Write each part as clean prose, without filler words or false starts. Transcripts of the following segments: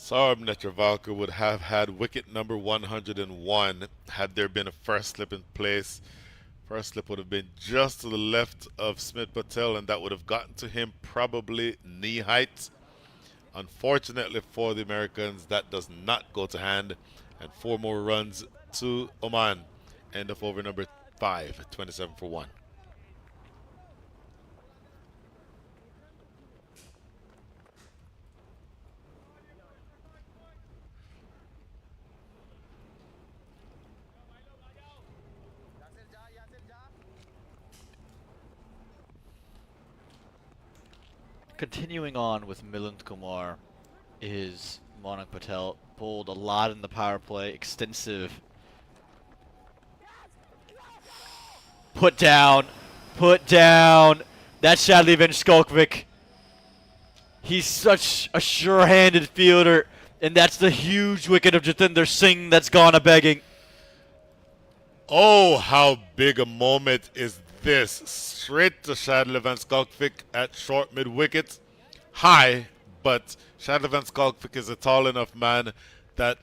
Saurabh Netravalkar would have had wicket number 101 had there been a first slip in place. First slip would have been just to the left of Smith Patel, and that would have gotten to him probably knee height. Unfortunately for the Americans, that does not go to hand, and 4 more runs to Oman. End of over number 5, 27 for 1. Continuing on with Milind Kumar is Monak Patel. Bowled a lot in the power play, extensive. Put down, put down. That's Shadley Skolkovic. He's such a sure-handed fielder, and that's the huge wicket of Jatinder Singh that's gone a-begging. Oh, how big a moment is this? Straight to Shadley Van Skolkovic at short mid-wicket. High, but Shadley Van Skolkovic is a tall enough man that,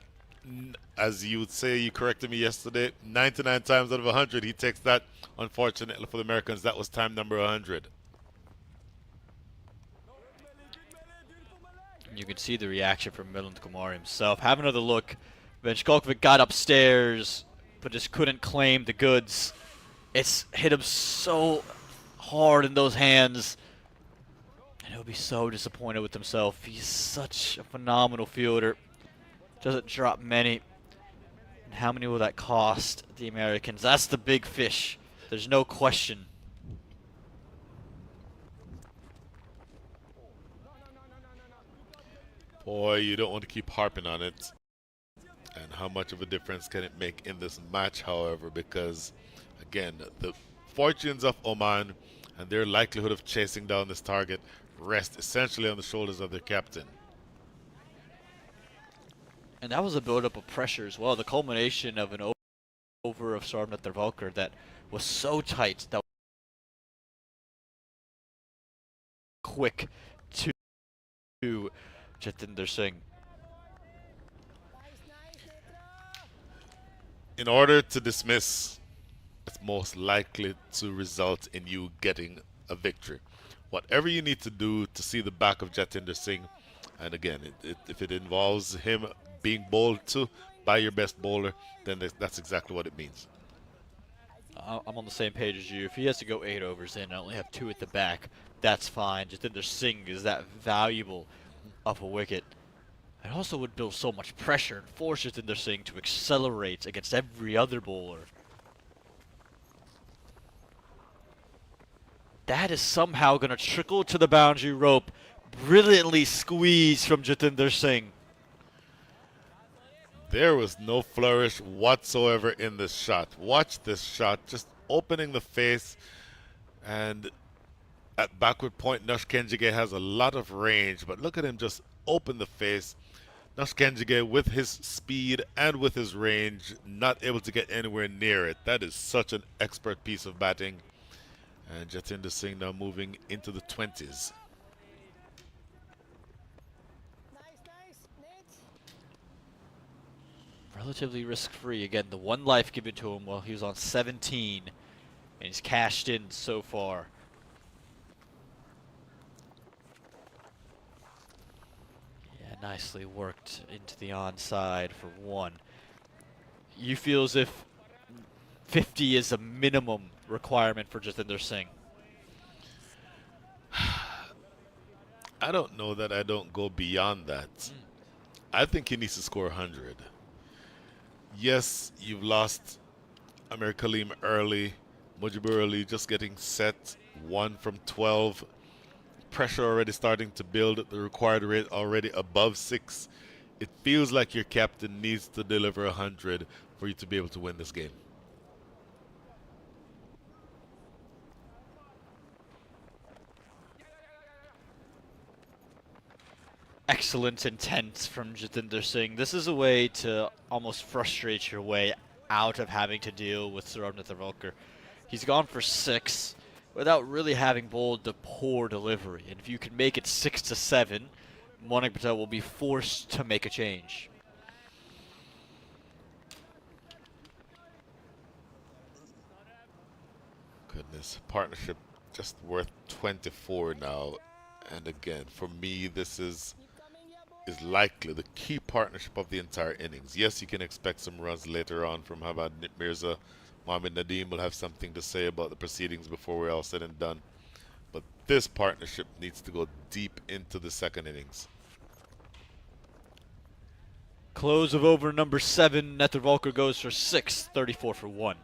as you would say, you corrected me yesterday, 99 times out of 100 he takes that. Unfortunately for the Americans, that was time number 100. You can see the reaction from Milind Kumar himself. Have another look. Skolkovic got upstairs, but just couldn't claim the goods. It's hit him so hard in those hands. And he'll be so disappointed with himself. He's such a phenomenal fielder. Doesn't drop many. And how many will that cost the Americans? That's the big fish. There's no question. Boy, you don't want to keep harping on it. And how much of a difference can it make in this match, however, because, again, the fortunes of Oman and their likelihood of chasing down this target rest essentially on the shoulders of their captain. And that was a buildup of pressure as well. The culmination of an over of Saurabh Netravalkar that was so tight, that quick to Jatinder Singh. In order to dismiss, it's most likely to result in you getting a victory. Whatever you need to do to see the back of Jatinder Singh, and again, if it involves him being bowled to by your best bowler, then that's exactly what it means. I'm on the same page as you. If he has to go 8 overs in and only have 2 at the back, that's fine. Jatinder Singh is that valuable of a wicket. It also would build so much pressure and force Jatinder Singh to accelerate against every other bowler. That is somehow going to trickle to the boundary rope. Brilliantly squeezed from Jatinder Singh. There was no flourish whatsoever in this shot. Watch this shot, just opening the face, and at backward point, Nush Kenjige has a lot of range, but look at him just open the face. Nush Kenjige, with his speed and with his range, not able to get anywhere near it. That is such an expert piece of batting. And Jatinder Singh now moving into the 20s. Relatively risk-free. Again, the one life given to him while he was on 17. And he's cashed in so far. Yeah, nicely worked into the onside for 1. You feel as if 50 is a minimum requirement for Jatinder Singh? I don't know that I don't go beyond that. I think he needs to score 100. Yes, you've lost Amir Kaleem early. Mujibur Ali just getting set. 1 from 12. Pressure already starting to build. The required rate already above 6. It feels like your captain needs to deliver 100 for you to be able to win this game. Excellent intent from Jatinder Singh. This is a way to almost frustrate your way out of having to deal with Saurabh Netravalkar. He's gone for 6 without really having bowled the poor delivery. And if you can make it 6 to 7, Monik Patel will be forced to make a change. Goodness, partnership just worth 24 now. And again, for me, this is likely the key partnership of the entire innings. Yes, you can expect some runs later on from Hamad Mirza. Mohamed Nadeem will have something to say about the proceedings before we're all said and done. But this partnership needs to go deep into the second innings. Close of over number 7. Nether Volker goes for 6, 34 for 1.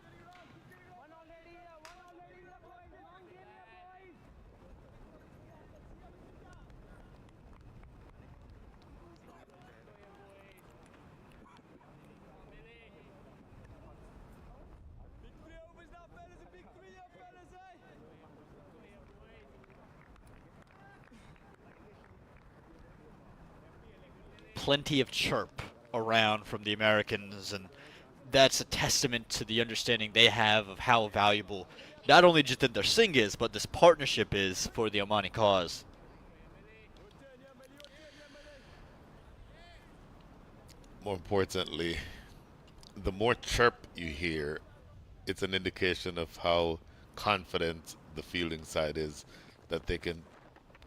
Plenty of chirp around from the Americans, and that's a testament to the understanding they have of how valuable not only Jatinder Singh is, but this partnership is for the Omani cause. More importantly, the more chirp you hear, it's an indication of how confident the fielding side is that they can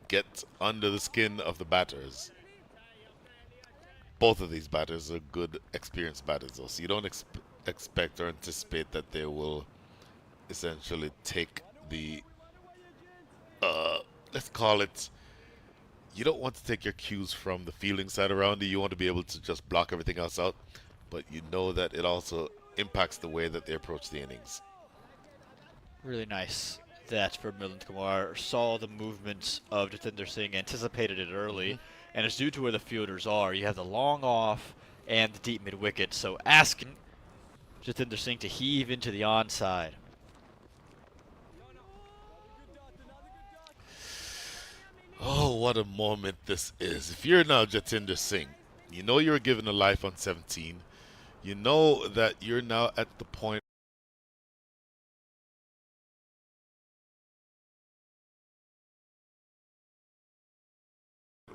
get under the skin of the batters. Both of these batters are good, experienced batters, though, so you don't expect or anticipate that they will essentially take the, let's call it, you don't want to take your cues from the fielding side around you. You want to be able to just block everything else out, but you know that it also impacts the way that they approach the innings. Really nice that for Milind Kumar. Saw the movements of Jatinder Singh, anticipated it early, and it's due to where the fielders are. You have the long off and the deep mid wicket, so asking Jatinder Singh to heave into the onside. Oh, what a moment this is. If you're now Jatinder Singh, you know you were given a life on 17. You know that you're now at the point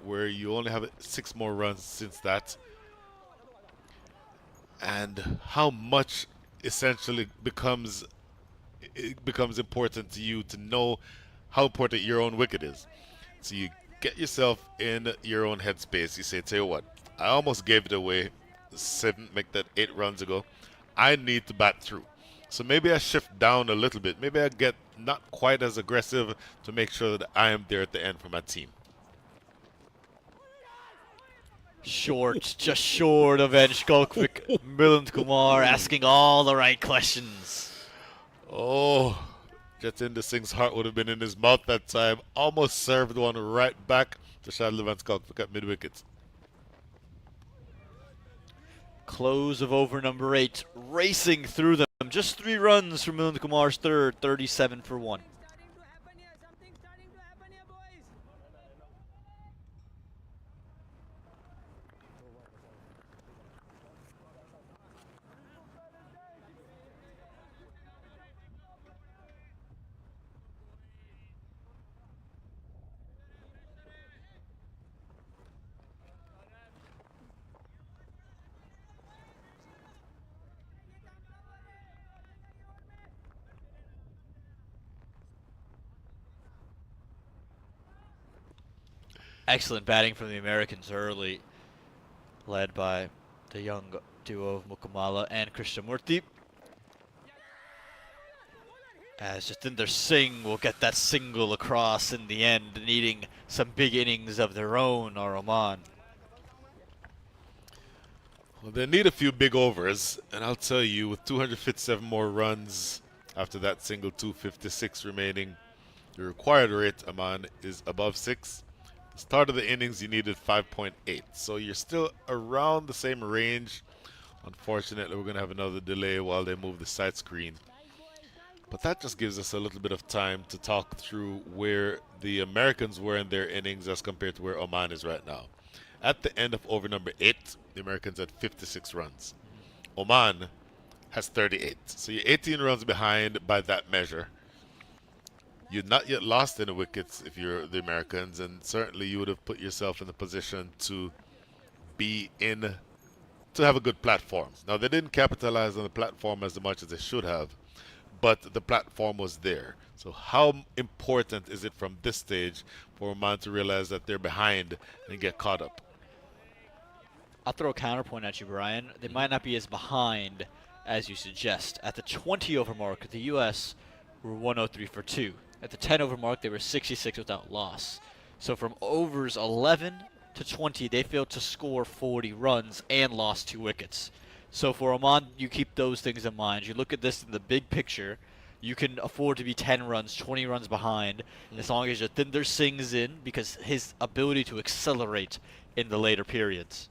where you only have 6 more runs since that. And how much essentially becomes important to you to know how important your own wicket is. So you get yourself in your own headspace. You say, tell you what, I almost gave it away 8 runs ago. I need to bat through. So maybe I shift down a little bit. Maybe I get not quite as aggressive to make sure that I am there at the end for my team. Short, just short of Edge Golkvik. Milind Kumar asking all the right questions. Oh, Jatinder Singh's heart would have been in his mouth that time. Almost served one right back to Shadley Van Skalkvik at mid-wicket. Close of over number 8, racing through them. Just 3 runs for Milind Kumar's third, 37 for 1. Excellent batting from the Americans early, led by the young duo of Mukamala and Krishnamurthy. As Jatinder Singh will get that single across in the end, needing some big innings of their own, or Oman. Well, they need a few big overs, and I'll tell you, with 257 more runs after that single 256 remaining, the required rate, Aman, is above 6. The start of the innings, you needed 5.8. So you're still around the same range. Unfortunately, we're going to have another delay while they move the side screen. But that just gives us a little bit of time to talk through where the Americans were in their innings as compared to where Oman is right now. At the end of over number 8, the Americans had 56 runs. Oman has 38. So you're 18 runs behind by that measure. You'd not yet lost any wickets if you're the Americans, and certainly you would have put yourself in the position to be in to have a good platform. Now they didn't capitalize on the platform as much as they should have, but the platform was there. So how important is it from this stage for Oman to realize that they're behind and get caught up? I'll throw a counterpoint at you, Brian. They might not be as behind as you suggest. At the 20 over mark, the U.S. were 103 for 2. At the 10 over mark, they were 66 without loss. So from overs 11 to 20, they failed to score 40 runs and lost 2 wickets. So for Oman, you keep those things in mind. You look at this in the big picture. You can afford to be 10 runs, 20 runs behind, as long as Jatinder Singh's in, because his ability to accelerate in the later periods.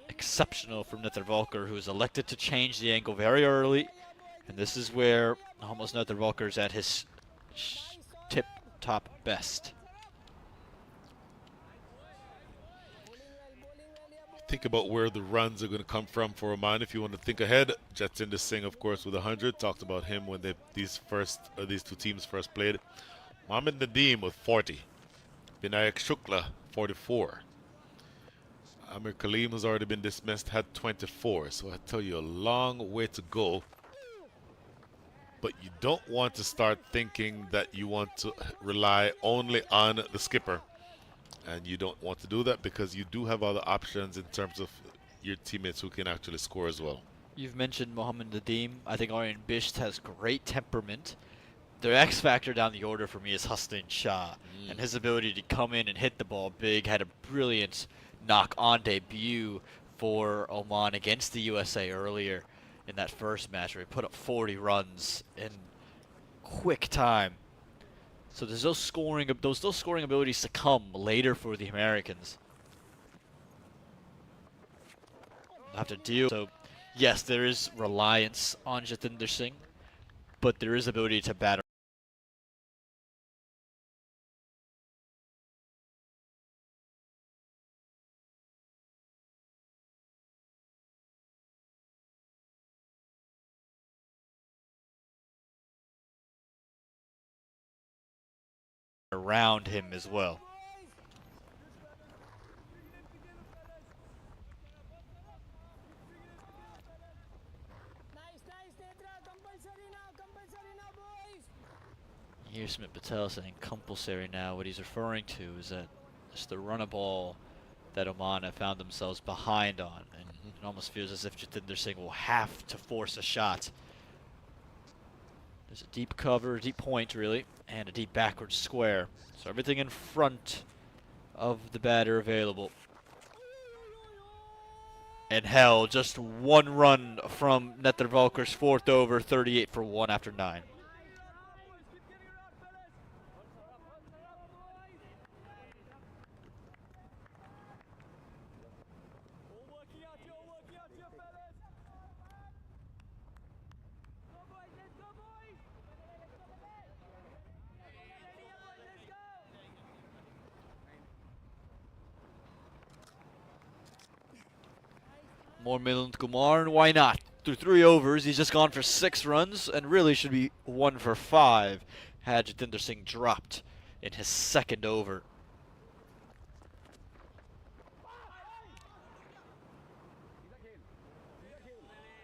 Exceptional from Nethervalker, who is elected to change the angle very early. And this is where almost Nethervalker is at his tip-top best. Think about where the runs are going to come from for Oman. If you want to think ahead, Jatinder Singh, of course, with 100. Talked about him when these two teams first played. Mohammad Nadeem with 40. Vinayak Shukla, 44. Amir Kaleem, who's already been dismissed, had 24. So I tell you, a long way to go. But you don't want to start thinking that you want to rely only on the skipper. And you don't want to do that because you do have other options in terms of your teammates who can actually score as well. You've mentioned Mohammad Nadeem. I think Aryan Bisht has great temperament. The X factor down the order for me is Hussein Shah. And his ability to come in and hit the ball big, had a brilliant knock-on debut for Oman against the USA earlier in that first match where he put up 40 runs in quick time. So there's those scoring abilities to come later for the Americans. They'll have to deal. So yes, there is reliance on Jatinder Singh, but there is ability to batter around him as well. Here's Smith Patel saying compulsory now. What he's referring to is that it's the run a ball that Oman have found themselves behind on. And it almost feels as if Jatinder Singh will have to force a shot. There's a deep cover, deep point really, and a deep backward square. So everything in front of the batter available. And hell, just one run from Nethervalker's fourth over, 38 for 1 after 9. More Milind Kumar, and why not? Through 3 overs, he's just gone for 6 runs, and really should be 1 for 5 had Jatinder Singh dropped in his second over.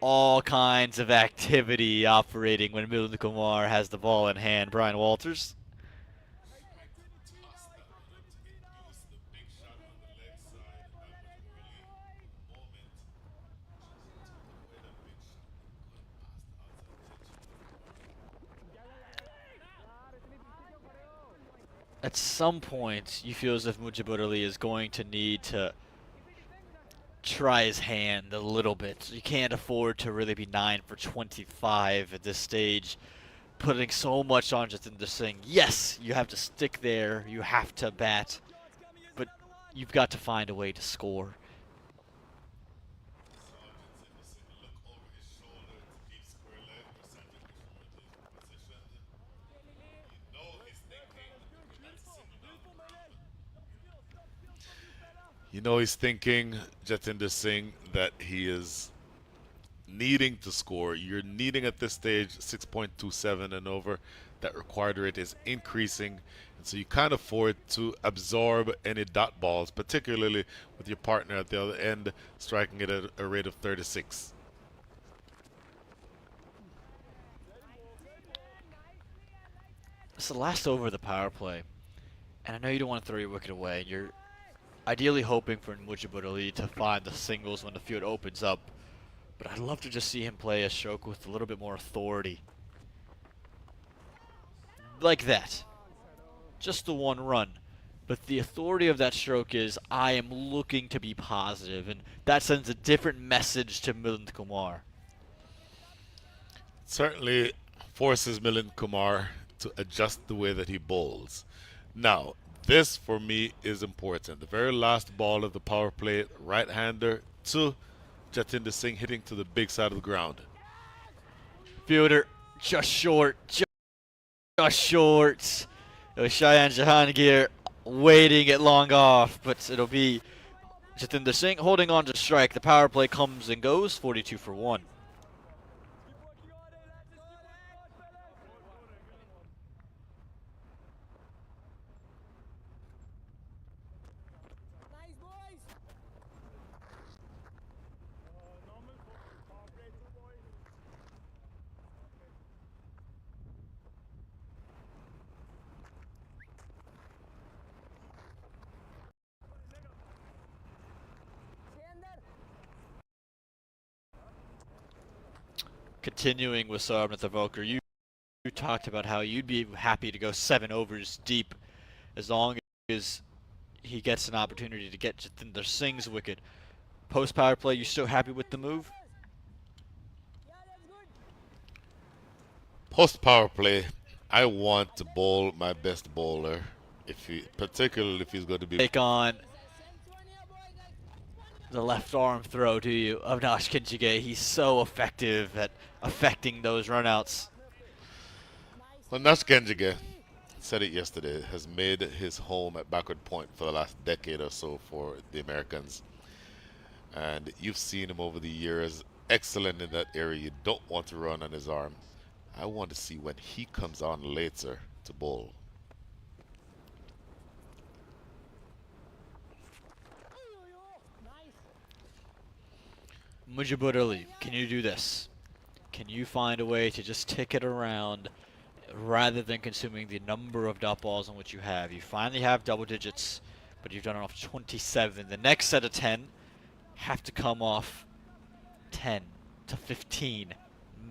All kinds of activity operating when Milind Kumar has the ball in hand. Brian Walters. At some point, you feel as if Mujibur Ali is going to need to try his hand a little bit. You can't afford to really be 9 for 25 at this stage, putting so much on Jatinder Singh. Yes, you have to stick there, you have to bat, but you've got to find a way to score. You know he's thinking, Jatinder Singh, that he is needing to score. You're needing at this stage 6.27 and over. That required rate is increasing, and so you can't afford to absorb any dot balls, particularly with your partner at the other end striking it at a rate of 36. It's the last over of the power play, and I know you don't want to throw your wicket away. You're ideally hoping for Mujibur Ali to find the singles when the field opens up, but I'd love to just see him play a stroke with a little bit more authority. Like that. Just the one run. But the authority of that stroke is, I am looking to be positive, and that sends a different message to Milind Kumar. Certainly forces Milind Kumar to adjust the way that he bowls. Now, this for me is important. The very last ball of the power play, right-hander to Jatinder Singh hitting to the big side of the ground. Fielder, just short, just short. It was Cheyenne Jahangir waiting it long off, but it'll be Jatinder Singh holding on to strike. The power play comes and goes, 42 for 1. Continuing with Saurabh Nathawalkar, you talked about how you'd be happy to go 7 overs deep as long as he gets an opportunity to get Jatinder Singh's wicket. Post power play, you still happy with the move? Post power play, I want to bowl my best bowler, particularly if he's going to be Take on the left arm throw to you of Nash Kinchige. He's so effective at affecting those runouts. Well, Nash Kinchige said it yesterday, has made his home at backward point for the last decade or so for the Americans. And you've seen him over the years, excellent in that area. You don't want to run on his arm. I want to see when he comes on later to bowl. Mujibur Ali, can you do this? Can you find a way to just tick it around rather than consuming the number of dot balls on which you have? You finally have double digits, but you've done it off 27. The next set of 10 have to come off 10 to 15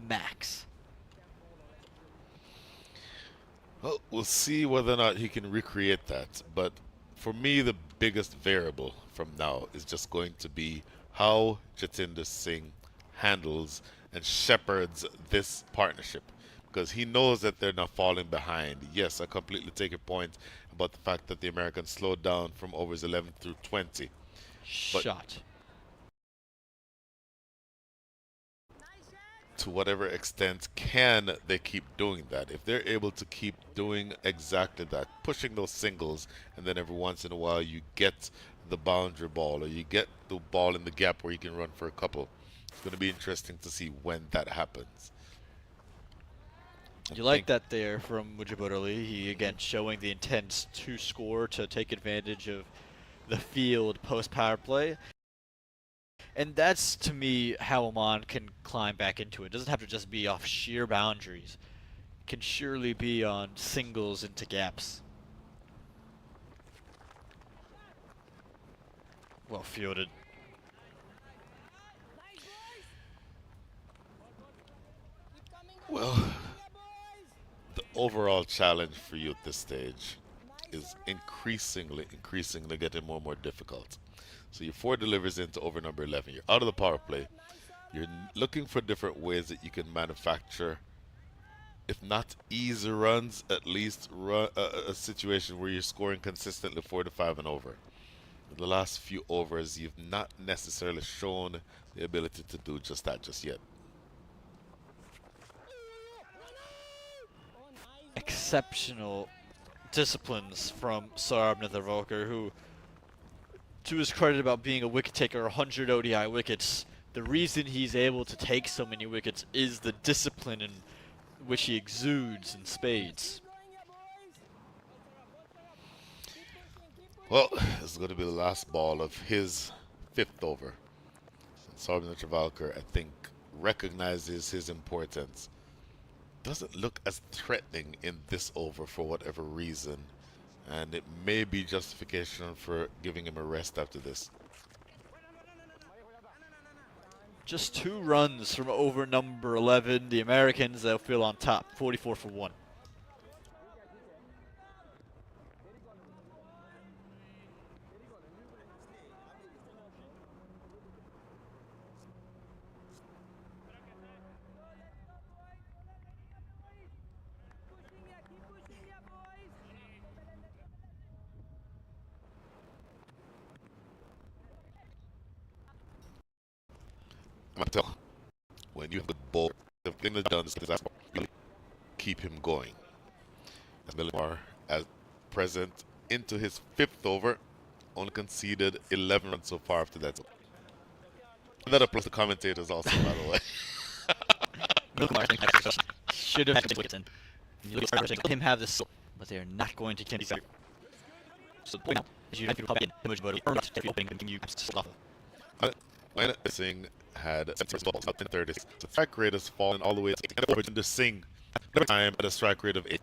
max. Well, we'll see whether or not he can recreate that. But for me, the biggest variable from now is just going to be how Jatinder Singh handles and shepherds this partnership. Because he knows that they're not falling behind. Yes, I completely take your point about the fact that the Americans slowed down from overs 11 through 20. But Shot. to whatever extent can they keep doing that? If they're able to keep doing exactly that, pushing those singles, and then every once in a while you get the boundary ball or you get the ball in the gap where you can run for a couple, it's going to be interesting to see when that happens. You like that there from Mujibur Ali. He again showing the intent to score, to take advantage of the field post power play. And that's, to me, how Oman can climb back into it. It doesn't have to just be off sheer boundaries. It can surely be on singles into gaps. Well fielded. Well, the overall challenge for you at this stage is increasingly getting more and more difficult. So your 4 delivers into over number 11. You're out of the power play. You're looking for different ways that you can manufacture, if not easy runs, at least a situation where you're scoring consistently 4 to 5 and over. In the last few overs, you've not necessarily shown the ability to do just that just yet. Exceptional disciplines from Saurabh Nathawalkar, who, to his credit about being a wicket taker, 100 ODI wickets, the reason he's able to take so many wickets is the discipline in which he exudes in spades. Well, this is going to be the last ball of his 5th over. Sarvin Travalkar, I think, recognizes his importance. Doesn't look as threatening in this over for whatever reason, and it may be justification for giving him a rest after this. Just 2 runs from over number 11. The Americans, they'll feel on top, 44 for 1. I'm gonna tell when you have a good ball, the thing that's done is really keep him going. As Millimar, at present, into his 5th over, only conceded 11 runs so far after that. And that applies to commentators also, by the way. Should have had wickets in. You let him have this, but they are not going to continue. So the point now is you have to pop in the motor if you opening and you stop. When Singh had 7 balls out in 30, the strike rate has fallen all the way to the Singh every time at a strike rate of 8.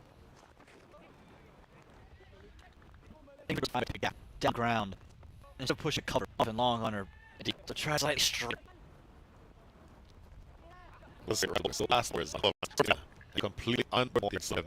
Down ground and so push a cover off and long on her to try slightly straight. So last words, completely unbelievable.